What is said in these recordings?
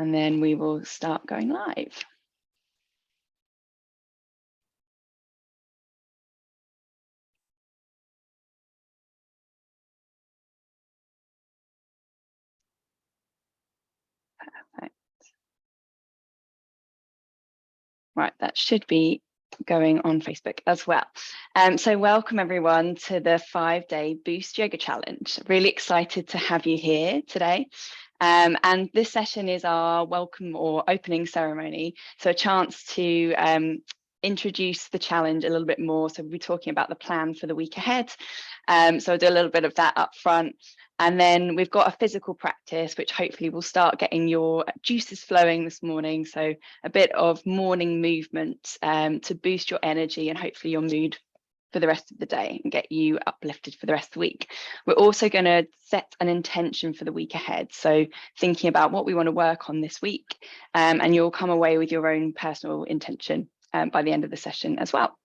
and then we will start going live. Perfect. Right, that should be going on Facebook as well. So welcome everyone to the 5-day Boost Yoga Challenge. Really excited to have you here today. And this session is our welcome or opening ceremony. So a chance to introduce the challenge a little bit more. So we'll be talking about the plan for the week ahead. So I'll do a little bit of that up front. And then we've got a physical practice, which hopefully will start getting your juices flowing this morning. So a bit of morning movement to boost your energy and hopefully your mood for the rest of the day and get you uplifted for the rest of the week. We're also going to set an intention for the week ahead. So thinking about what we want to work on this week, and you'll come away with your own personal intention by the end of the session as well.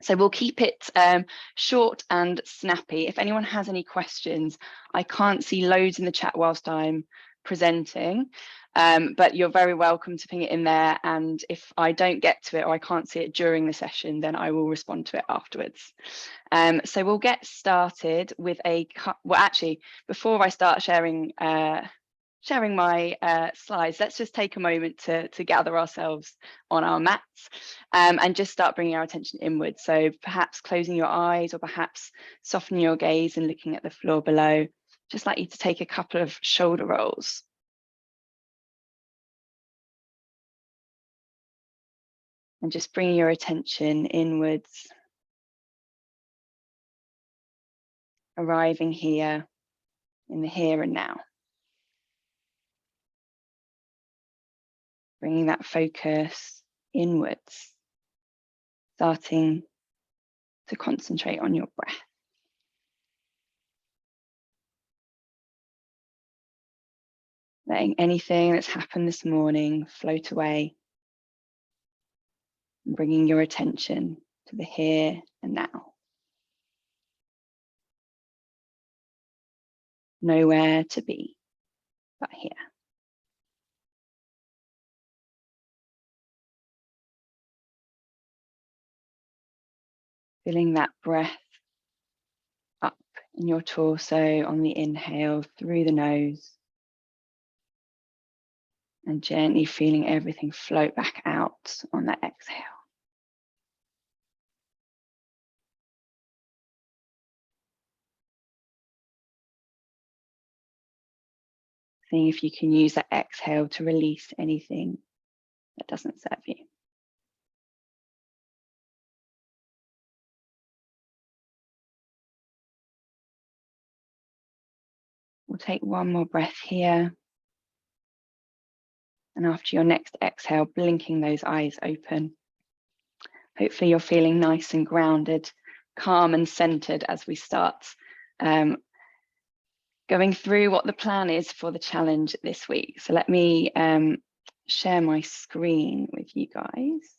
So we'll keep it short and snappy. If anyone has any questions, I can't see loads in the chat whilst I'm presenting, but you're very welcome to ping it in there. And if I don't get to it or I can't see it during the session, then I will respond to it afterwards. So we'll get started with well, actually, before I start sharing my slides, let's just take a moment to gather ourselves on our mats and just start bringing our attention inwards. So perhaps closing your eyes or perhaps softening your gaze and looking at the floor below. Just like you to take a couple of shoulder rolls. And just bring your attention inwards, arriving here in the here and now. Bringing that focus inwards, starting to concentrate on your breath. Letting anything that's happened this morning float away, and bringing your attention to the here and now. Nowhere to be but here. Feeling that breath up in your torso on the inhale through the nose, and gently feeling everything float back out on that exhale. Seeing if you can use that exhale to release anything that doesn't serve you. We'll take one more breath here. And after your next exhale, blinking those eyes open. Hopefully you're feeling nice and grounded, calm and centered as we start going through what the plan is for the challenge this week. So let me share my screen with you guys.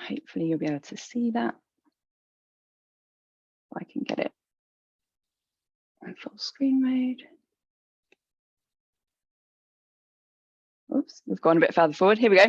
Hopefully you'll be able to see that. I can get it in full screen mode. Oops, we've gone a bit further forward. Here we go.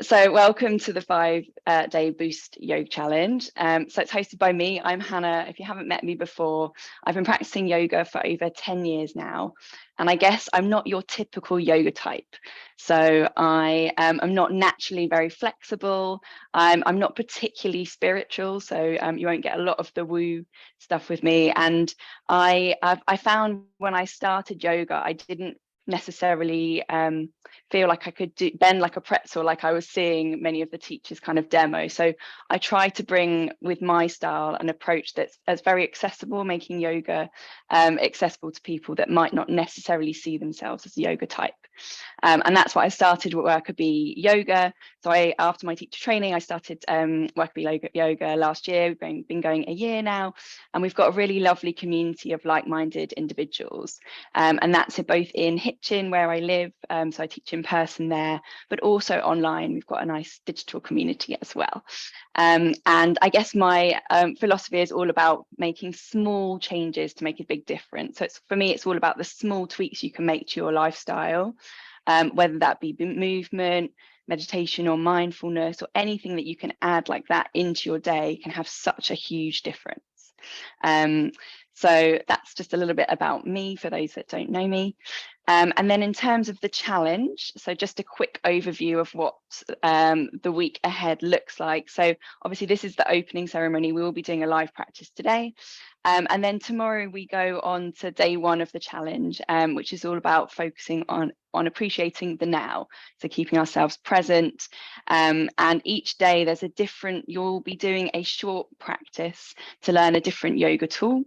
So welcome to the 5-day Boost Yoga Challenge. So it's hosted by me. I'm Hannah. If you haven't met me before, I've been practicing yoga for over 10 years now. And I guess I'm not your typical yoga type. So I am not naturally very flexible. I'm not particularly spiritual. So you won't get a lot of the woo stuff with me. And I found when I started yoga, I didn't necessarily feel like I could bend like a pretzel like I was seeing many of the teachers kind of demo. So I try to bring with my style an approach that's very accessible, making yoga accessible to people that might not necessarily see themselves as a yoga type. And that's why I started with 𝗁𝗶𝗿 yoga. So after my teacher training, I started 𝗁𝗶𝗿 yoga last year. We've been going a year now, and we've got a really lovely community of like-minded individuals. And that's both in Hitchin, where I live, so I teach in person there, but also online. We've got a nice digital community as well. And I guess my philosophy is all about making small changes to make a big difference. So for me, it's all about the small tweaks you can make to your lifestyle, whether that be movement, meditation, or mindfulness, or anything that you can add like that into your day can have such a huge difference. So that's just a little bit about me for those that don't know me. And then in terms of the challenge, so just a quick overview of what the week ahead looks like. So obviously this is the opening ceremony. We will be doing a live practice today. And then tomorrow we go on to day 1 of the challenge, which is all about focusing on appreciating the now. So keeping ourselves present. And each day there's a different, you'll be doing a short practice to learn a different yoga tool,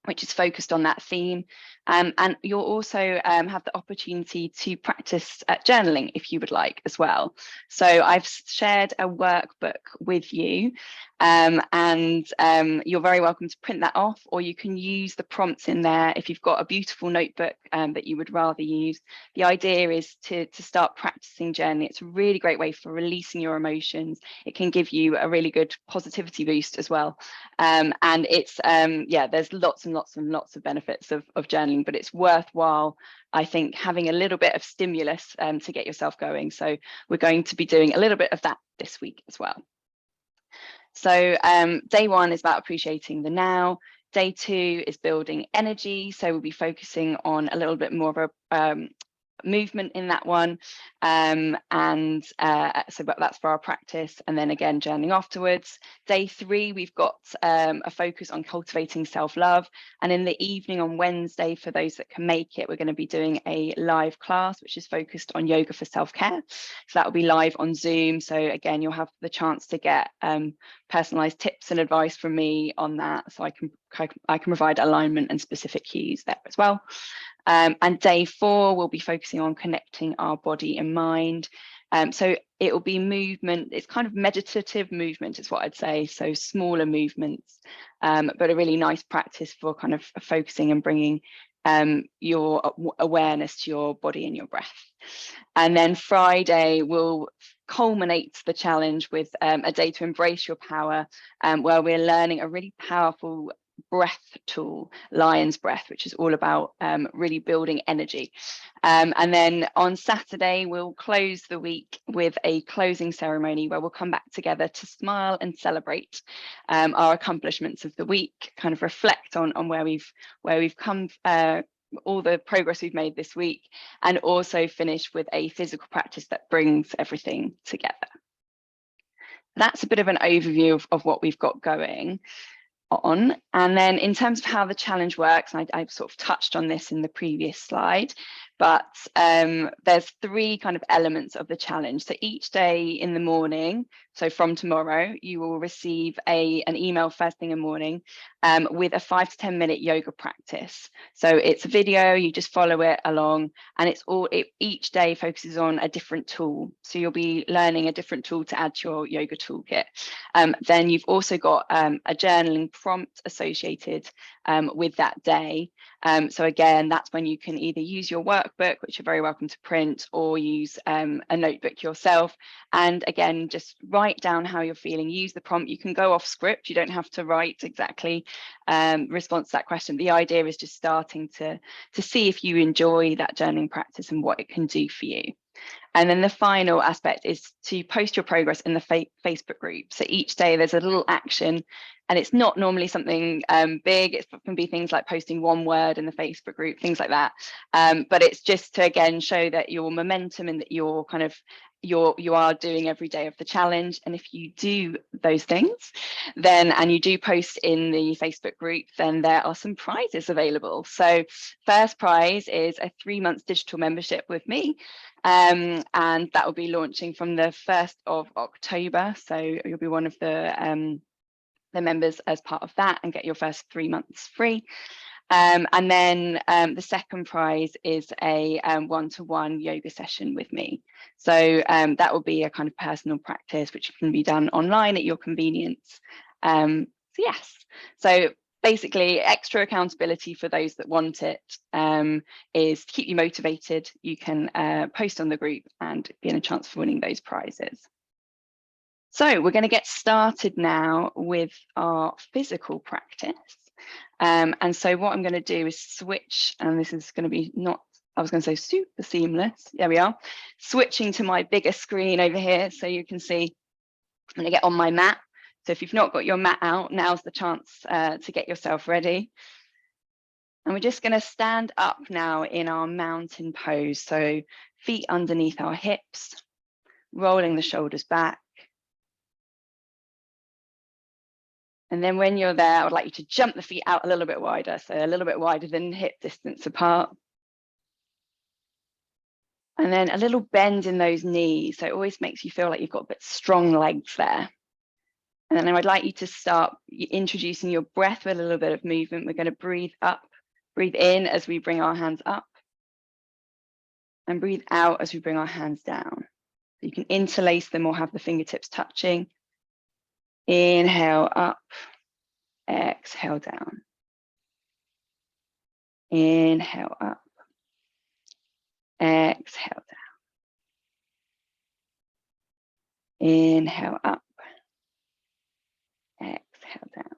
which is focused on that theme. And you'll also have the opportunity to practice journaling if you would like as well. So I've shared a workbook with you, and you're very welcome to print that off, or you can use the prompts in there if you've got a beautiful notebook that you would rather use. The idea is to start practicing journaling. It's a really great way for releasing your emotions. It can give you a really good positivity boost as well. And it's, yeah, there's lots and lots and lots of benefits of journaling, but it's worthwhile, I think, having a little bit of stimulus to get yourself going. So we're going to be doing a little bit of that this week as well. So day 1 is about appreciating the now. Day 2 is building energy. So we'll be focusing on a little bit more of a movement in that one, so that's for our practice, and then again journaling afterwards. Day 3 we've got a focus on cultivating self-love, and in the evening on Wednesday, for those that can make it, we're going to be doing a live class which is focused on yoga for self-care. So that will be live on Zoom, so again you'll have the chance to get personalized tips and advice from me on that, so I can provide alignment and specific cues there as well. And day 4 we'll be focusing on connecting our body and mind. So it will be movement. It's kind of meditative movement is what I'd say. So smaller movements, but a really nice practice for kind of focusing and bringing your awareness to your body and your breath. And then Friday will culminate the challenge with a day to embrace your power, where we're learning a really powerful breath tool, lion's breath, which is all about really building energy. And then on Saturday we'll close the week with a closing ceremony where we'll come back together to smile and celebrate our accomplishments of the week, kind of reflect on where we've come, all the progress we've made this week, and also finish with a physical practice that brings everything together. That's a bit of an overview of what we've got going on. And then in terms of how the challenge works, I've sort of touched on this in the previous slide, but there's 3 kind of elements of the challenge. So each day in the morning, so from tomorrow, you will receive an email first thing in the morning with a 5 to 10 minute yoga practice. So it's a video, you just follow it along, and each day focuses on a different tool. So you'll be learning a different tool to add to your yoga toolkit. Then you've also got a journaling prompt associated with that day. So again, that's when you can either use your workbook, which you're very welcome to print, or use a notebook yourself. And again, just write down how you're feeling, use the prompt. You can go off script, you don't have to write exactly response to that question. The idea is just starting to see if you enjoy that journaling practice and what it can do for you. And then the final aspect is to post your progress in the Facebook group. So each day there's a little action, and it's not normally something big. It can be things like posting 1 word in the Facebook group, things like that. But it's just to, again, show that your momentum and that you're kind of, you are doing every day of the challenge. And if you do those things, then, and you do post in the Facebook group, then there are some prizes available. So first prize is a 3-month digital membership with me. And that will be launching from the 1st of October. So you'll be one of the members as part of that and get your first 3 months free. And then the second prize is a one-to-one yoga session with me. So that will be a kind of personal practice, which can be done online at your convenience. So yes, so basically extra accountability for those that want it is to keep you motivated. You can post on the group and be in a chance for winning those prizes. So we're going to get started now with our physical practice. And so what I'm going to do is switch, and this is going to be not, I was going to say super seamless. There we are. Switching to my bigger screen over here so you can see. I'm going to get on my mat. So if you've not got your mat out, now's the chance to get yourself ready. And we're just going to stand up now in our mountain pose. So feet underneath our hips, rolling the shoulders back. And then when you're there, I would like you to jump the feet out a little bit wider. So a little bit wider than hip distance apart. And then a little bend in those knees. So it always makes you feel like you've got a bit strong legs there. And then I'd like you to start introducing your breath with a little bit of movement. We're going to breathe up, breathe in as we bring our hands up. And breathe out as we bring our hands down. You can interlace them or have the fingertips touching. Inhale up, exhale down. Inhale up, exhale down. Inhale up, exhale down.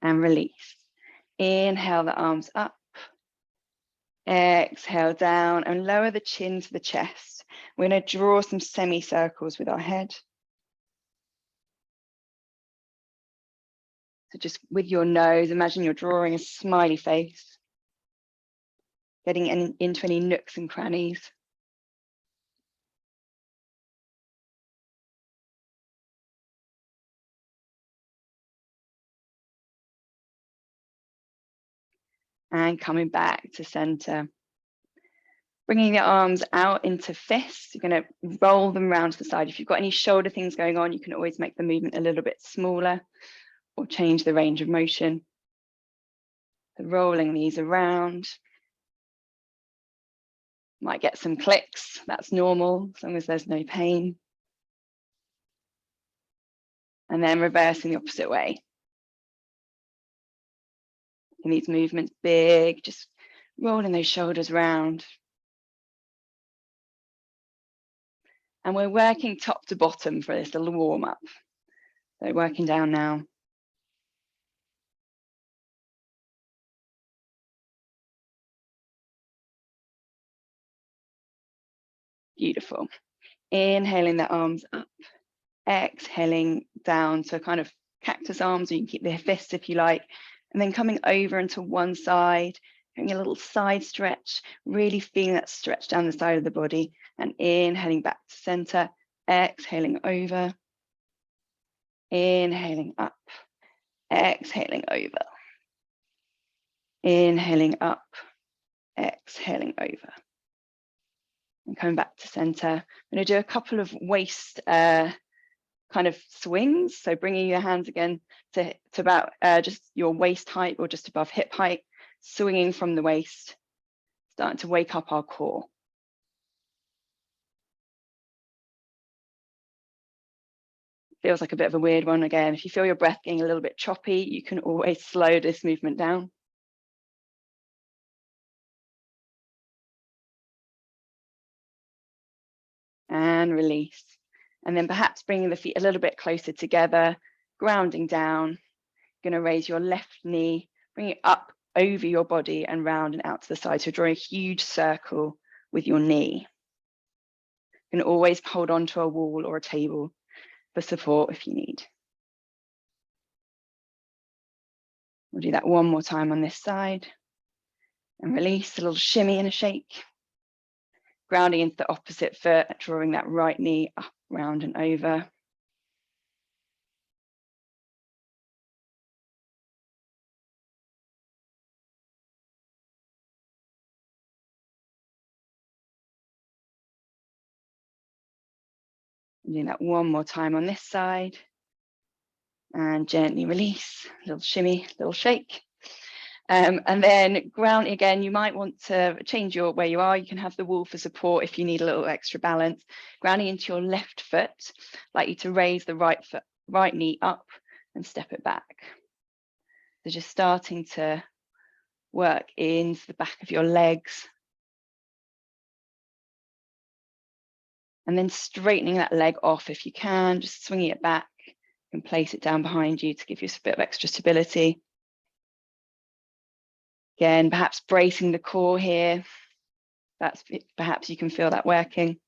And release. Inhale the arms up, exhale down, and lower the chin to the chest. We're going to draw some semicircles with our head. So just with your nose, imagine you're drawing a smiley face, getting into any nooks and crannies. And coming back to center. Bringing the arms out into fists, you're going to roll them around to the side. If you've got any shoulder things going on, you can always make the movement a little bit smaller or change the range of motion. So rolling these around. Might get some clicks, that's normal, as long as there's no pain. And then reversing the opposite way. In these movements, big, just rolling those shoulders round. And we're working top to bottom for this little warm up. So working down now. Beautiful. Inhaling the arms up, exhaling down to kind of cactus arms, or you can keep the fists if you like, and then coming over into one side, doing a little side stretch, really feeling that stretch down the side of the body, and inhaling back to center, exhaling over, inhaling up, exhaling over, inhaling up, exhaling over. And coming back to center, I'm going to do a couple of waist kind of swings. So bringing your hands again to about just your waist height or just above hip height, swinging from the waist, starting to wake up our core. Feels like a bit of a weird one again. If you feel your breath getting a little bit choppy, you can always slow this movement down. And release. And then perhaps bringing the feet a little bit closer together, grounding down. You're going to raise your left knee, bring it up over your body and round and out to the side. So draw a huge circle with your knee. You can always hold on to a wall or a table for support if you need. We'll do that one more time on this side. And release, a little shimmy and a shake. Grounding into the opposite foot, drawing that right knee up, round and over. Doing that one more time on this side. And gently release, a little shimmy, little shake. And then ground again, you might want to change where you are. You can have the wall for support if you need a little extra balance. Grounding into your left foot, I'd like you to raise the right knee up and step it back. So just starting to work into the back of your legs. And then straightening that leg off if you can, just swinging it back and place it down behind you to give you a bit of extra stability. Again, perhaps bracing the core here. Perhaps you can feel that working.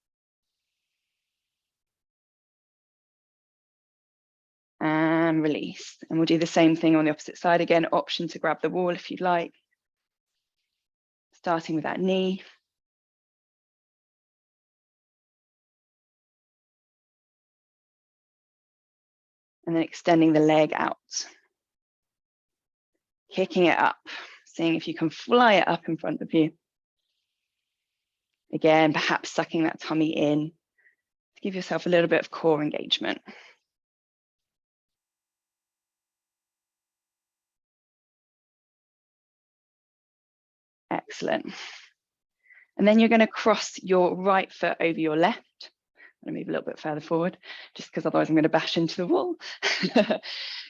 And release. And we'll do the same thing on the opposite side again. Option to grab the wall if you'd like. Starting with that knee. And then extending the leg out. Kicking it up. Seeing if you can fly it up in front of you. Again, perhaps sucking that tummy in to give yourself a little bit of core engagement. Excellent. And then you're going to cross your right foot over your left. I'm going to move a little bit further forward, just because otherwise I'm going to bash into the wall.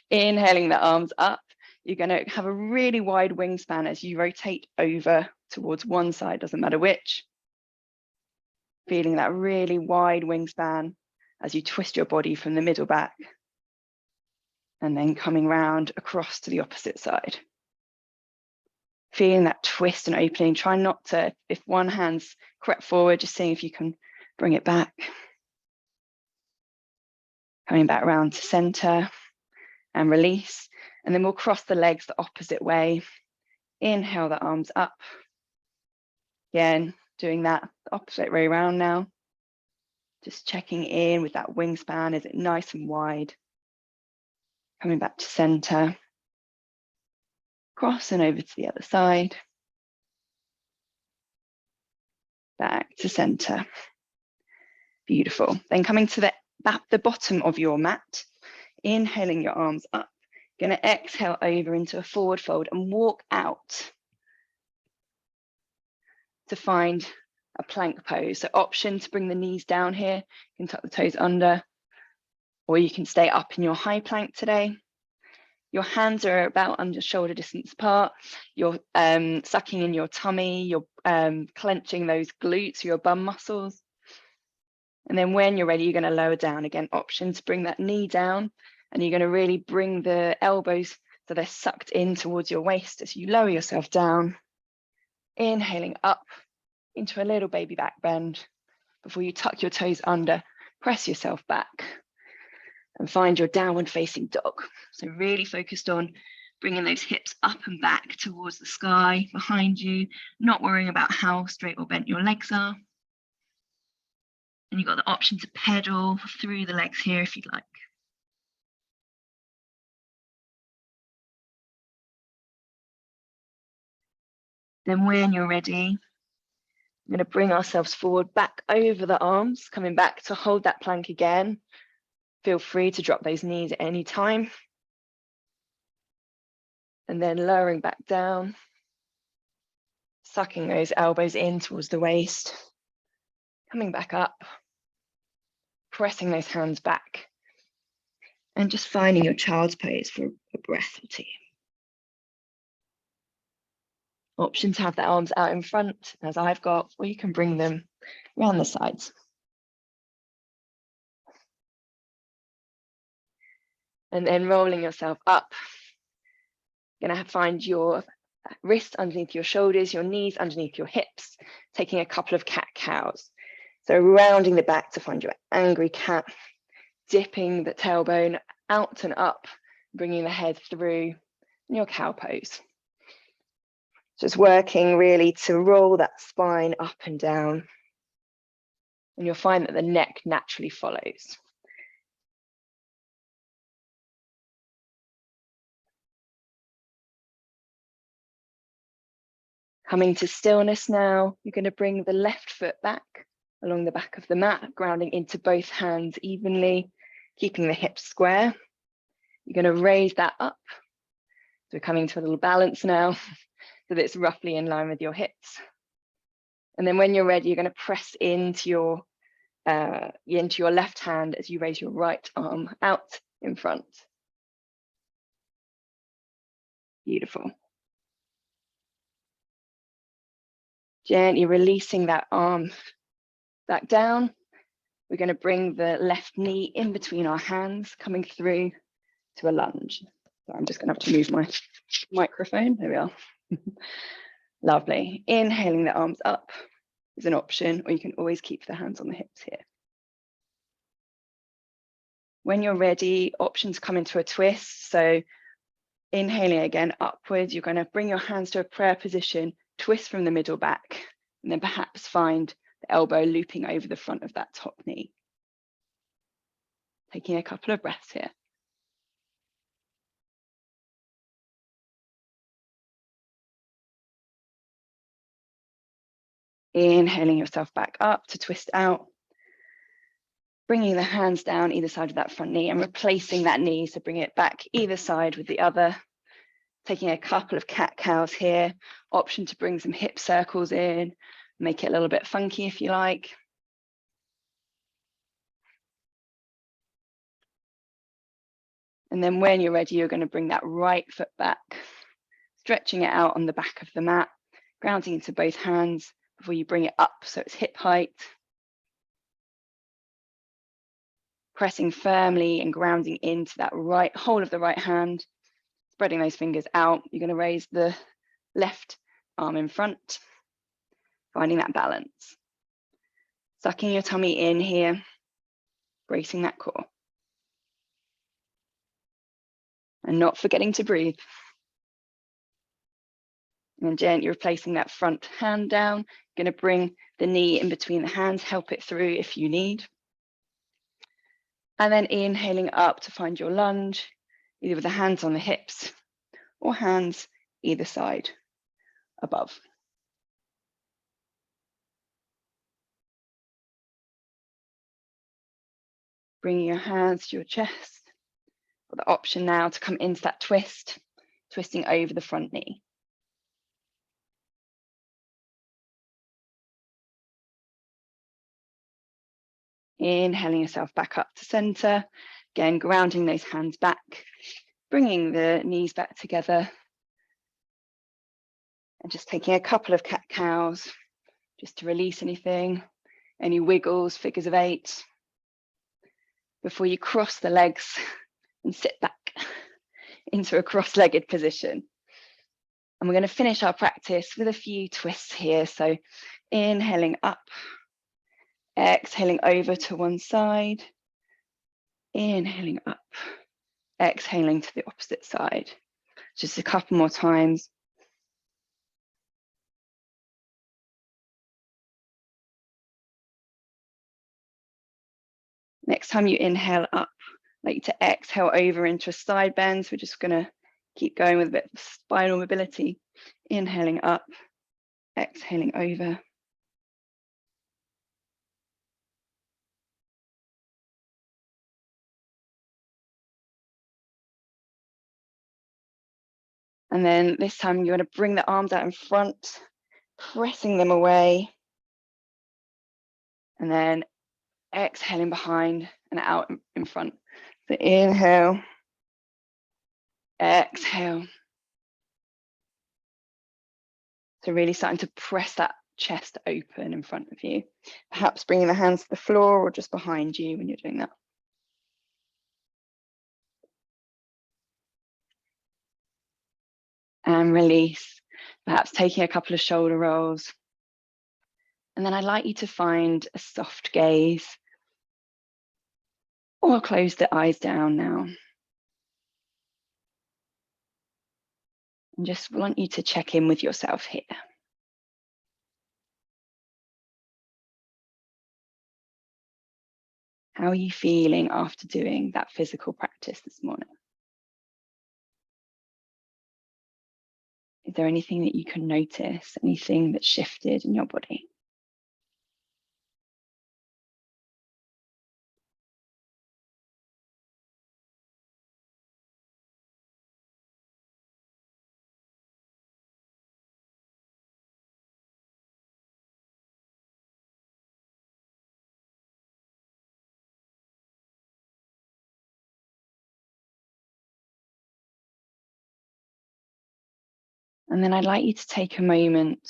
Inhaling the arms up. You're going to have a really wide wingspan as you rotate over towards one side, doesn't matter which. Feeling that really wide wingspan as you twist your body from the middle back. And then coming round across to the opposite side. Feeling that twist and opening. Try not to, if one hand's crept forward, just seeing if you can bring it back. Coming back round to center and release. And then we'll cross the legs the opposite way. Inhale the arms up. Again, doing that the opposite way around now. Just checking in with that wingspan. Is it nice and wide? Coming back to center. Crossing over to the other side. Back to center. Beautiful. Then coming to the bottom of your mat. Inhaling your arms up. Going to exhale over into a forward fold and walk out to find a plank pose. So option to bring the knees down here. You can tuck the toes under, or you can stay up in your high plank today. Your hands are about under shoulder distance apart. You're sucking in your tummy. You're clenching those glutes, your bum muscles. And then when you're ready, you're going to lower down. Again, option to bring that knee down. And you're going to really bring the elbows so they're sucked in towards your waist as you lower yourself down. Inhaling up into a little baby back bend. Before you tuck your toes under, press yourself back and find your downward facing dog. So really focused on bringing those hips up and back towards the sky behind you, not worrying about how straight or bent your legs are. And you've got the option to pedal through the legs here if you'd like. Then when you're ready, we're going to bring ourselves forward, back over the arms, coming back to hold that plank again. Feel free to drop those knees at any time. And then lowering back down, sucking those elbows in towards the waist, coming back up, pressing those hands back, and just finding your child's pose for a breath or two. Option to have the arms out in front, as I've got, or you can bring them around the sides. And then rolling yourself up. You're going to find your wrists underneath your shoulders, your knees underneath your hips, taking a couple of cat-cows. So rounding the back to find your angry cat, dipping the tailbone out and up, bringing the head through in your cow pose. Just working really to roll that spine up and down. And you'll find that the neck naturally follows. Coming to stillness now, you're going to bring the left foot back along the back of the mat, grounding into both hands evenly, keeping the hips square. You're going to raise that up So we're coming to a little balance now, so that it's roughly in line with your hips. And then when you're ready, you're going to press into your left hand as you raise your right arm out in front. Beautiful. Gently releasing that arm back down. We're going to bring the left knee in between our hands, coming through to a lunge. So I'm just going to have to move my microphone. There we are. Lovely. Inhaling the arms up is an option, or you can always keep the hands on the hips here. When you're ready, options come into a twist. So inhaling again upwards, you're going to bring your hands to a prayer position, twist from the middle back, and then perhaps find the elbow looping over the front of that top knee. Taking a couple of breaths here. Inhaling yourself back up to twist out. Bringing the hands down either side of that front knee and replacing that knee. So bring it back either side with the other. Taking a couple of cat-cows here. Option to bring some hip circles in. Make it a little bit funky if you like. And then when you're ready, you're going to bring that right foot back, stretching it out on the back of the mat, grounding into both hands before you bring it up so it's hip height. Pressing firmly and grounding into that right whole of the right hand, spreading those fingers out. You're going to raise the left arm in front, finding that balance. Sucking your tummy in here, bracing that core. And not forgetting to breathe. And gently replacing that front hand down. Going to bring the knee in between the hands, help it through if you need. And then inhaling up to find your lunge, either with the hands on the hips or hands either side above. Bringing your hands to your chest. Got the option now to come into that twist, twisting over the front knee. Inhaling yourself back up to center. Again, grounding those hands back, bringing the knees back together. And just taking a couple of cat-cows just to release anything, any wiggles, figures of 8. Before you cross the legs and sit back into a cross-legged position. And we're going to finish our practice with a few twists here. So inhaling up, exhaling over to one side, inhaling up, exhaling to the opposite side. Just a couple more times. Next time you inhale up, I'd like you to exhale over into a side bend. So we're just going to keep going with a bit of spinal mobility. Inhaling up, exhaling over. And then this time you're going to bring the arms out in front, pressing them away. And then exhaling behind and out in front. So inhale, exhale. So really starting to press that chest open in front of you. Perhaps bringing the hands to the floor or just behind you when you're doing that. And release, perhaps taking a couple of shoulder rolls. And then I'd like you to find a soft gaze or close the eyes down now. And just want you to check in with yourself here. How are you feeling after doing that physical practice this morning? Is there anything that you can notice, anything that shifted in your body? And then I'd like you to take a moment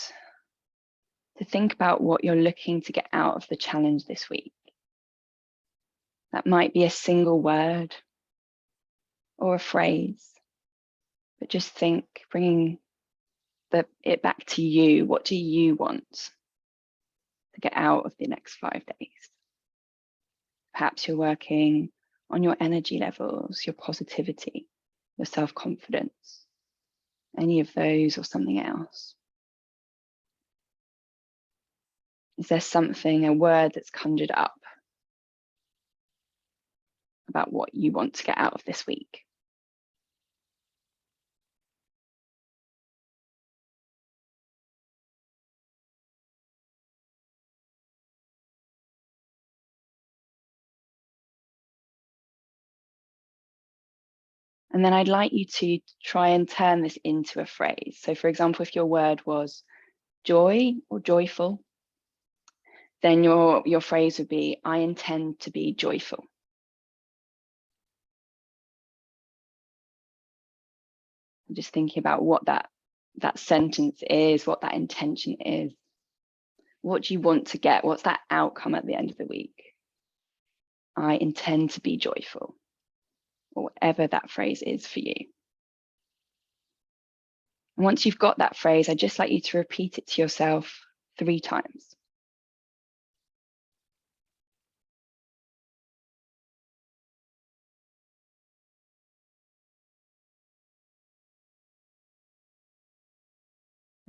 to think about what you're looking to get out of the challenge this week. That might be a single word or a phrase, but just think, bringing it back to you. What do you want to get out of the next 5 days? Perhaps you're working on your energy levels, your positivity, your self-confidence, any of those or something else. Is there something, a word that's conjured up about what you want to get out of this week? And then I'd like you to try and turn this into a phrase. So for example, if your word was joy or joyful, then your phrase would be, I intend to be joyful. I'm just thinking about what that sentence is, what that intention is. What do you want to get? What's that outcome at the end of the week? I intend to be joyful, or whatever that phrase is for you. And once you've got that phrase, I'd just like you to repeat it to yourself 3 times.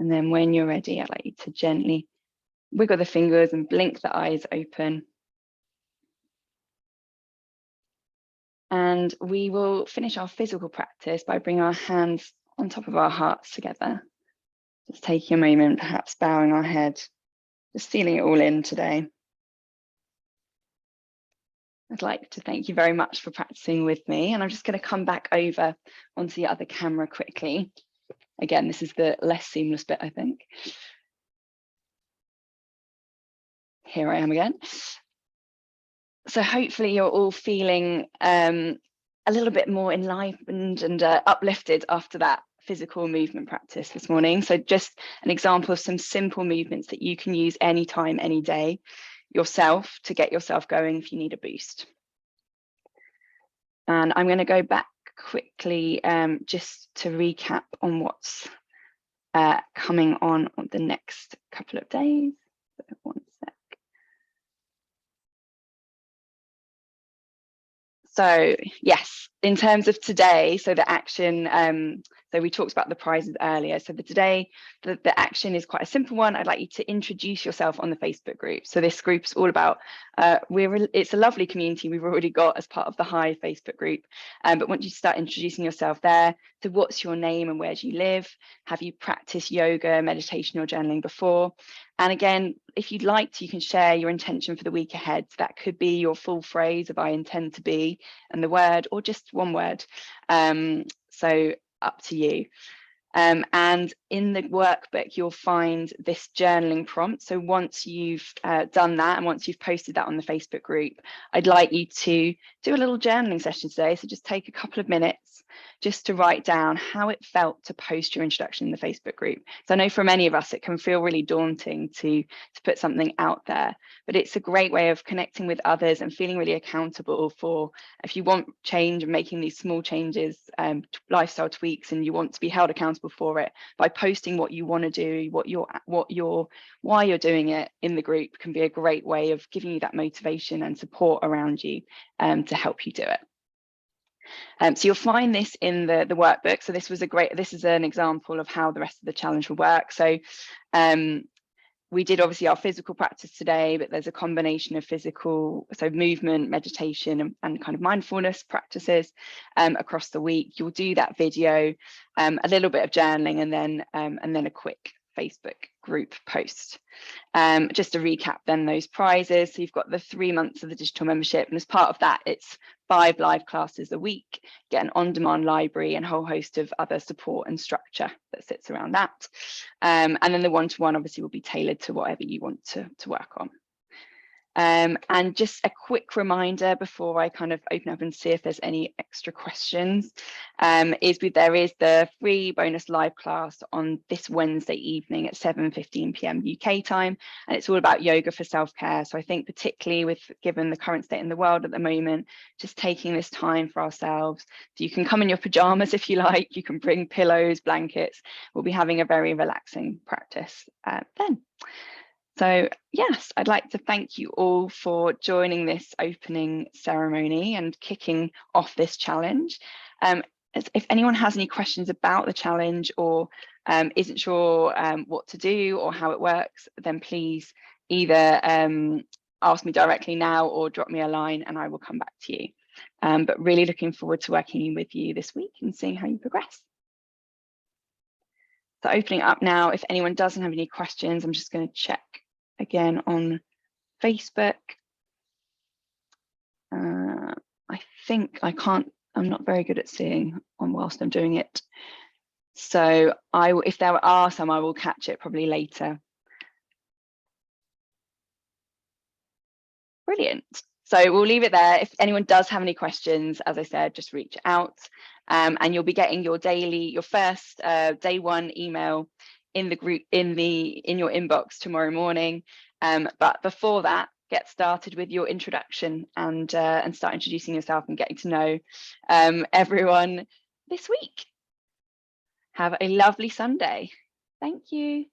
And then when you're ready, I'd like you to gently wiggle the fingers and blink the eyes open. And we will finish our physical practice by bringing our hands on top of our hearts together. Just taking a moment, perhaps bowing our head, just feeling it all in today. I'd like to thank you very much for practicing with me. And I'm just going to come back over onto the other camera quickly. Again, this is the less seamless bit, I think. Here I am again. So hopefully you're all feeling a little bit more enlivened and uplifted after that physical movement practice this morning. So just an example of some simple movements that you can use anytime, any day yourself to get yourself going if you need a boost. And I'm going to go back quickly just to recap on what's coming on the next couple of days. One sec. So yes, in terms of today, so the action, so we talked about the prizes earlier. So today, the action is quite a simple one. I'd like you to introduce yourself on the Facebook group. So this group's all about, it's a lovely community we've already got as part of the 𝗲𝗲 Facebook group. But once you start introducing yourself there, so what's your name and where do you live? Have you practiced yoga, meditation or journaling before? And again, if you'd like to, you can share your intention for the week ahead. So that could be your full phrase of I intend to be and the word, or just one word. So up to you. And in the workbook, you'll find this journaling prompt. So once you've done that and once you've posted that on the Facebook group, I'd like you to do a little journaling session today. So just take a couple of minutes just to write down how it felt to post your introduction in the Facebook group. So I know for many of us, it can feel really daunting to put something out there, but it's a great way of connecting with others and feeling really accountable for, if you want change and making these small changes, lifestyle tweaks, and you want to be held accountable for it, by posting what you want to do, why you're doing it in the group can be a great way of giving you that motivation and support around you to help you do it. So you'll find this in the workbook. So this is an example of how the rest of the challenge will work. So we did obviously our physical practice today, but there's a combination of physical, so movement, meditation, and kind of mindfulness practices across the week. You'll do that video, a little bit of journaling, and then a quick Facebook group post. Just to recap then those prizes. So you've got the 3 months of the digital membership, and as part of that, it's 5 live classes a week, get an on-demand library and a whole host of other support and structure that sits around that. And then the one-to-one obviously will be tailored to whatever you want to work on. And just a quick reminder before I kind of open up and see if there's any extra questions, there is the free bonus live class on this Wednesday evening at 7:15 p.m. UK time, and it's all about yoga for self-care. So I think particularly given the current state in the world at the moment, just taking this time for ourselves. So you can come in your pajamas if you like, you can bring pillows, blankets. We'll be having a very relaxing practice then. So yes, I'd like to thank you all for joining this opening ceremony and kicking off this challenge. If anyone has any questions about the challenge or isn't sure what to do or how it works, then please either ask me directly now or drop me a line and I will come back to you. But really looking forward to working with you this week and seeing how you progress. So opening up now, if anyone doesn't have any questions, I'm just going to check again on Facebook. I think I'm not very good at seeing whilst I'm doing it. So if there are some, I will catch it probably later. Brilliant. So we'll leave it there. If anyone does have any questions, as I said, just reach out, and you'll be getting your first day one email in the group in your inbox tomorrow morning. But before that, get started with your introduction and start introducing yourself and getting to know everyone this week. Have a lovely Sunday. Thank you.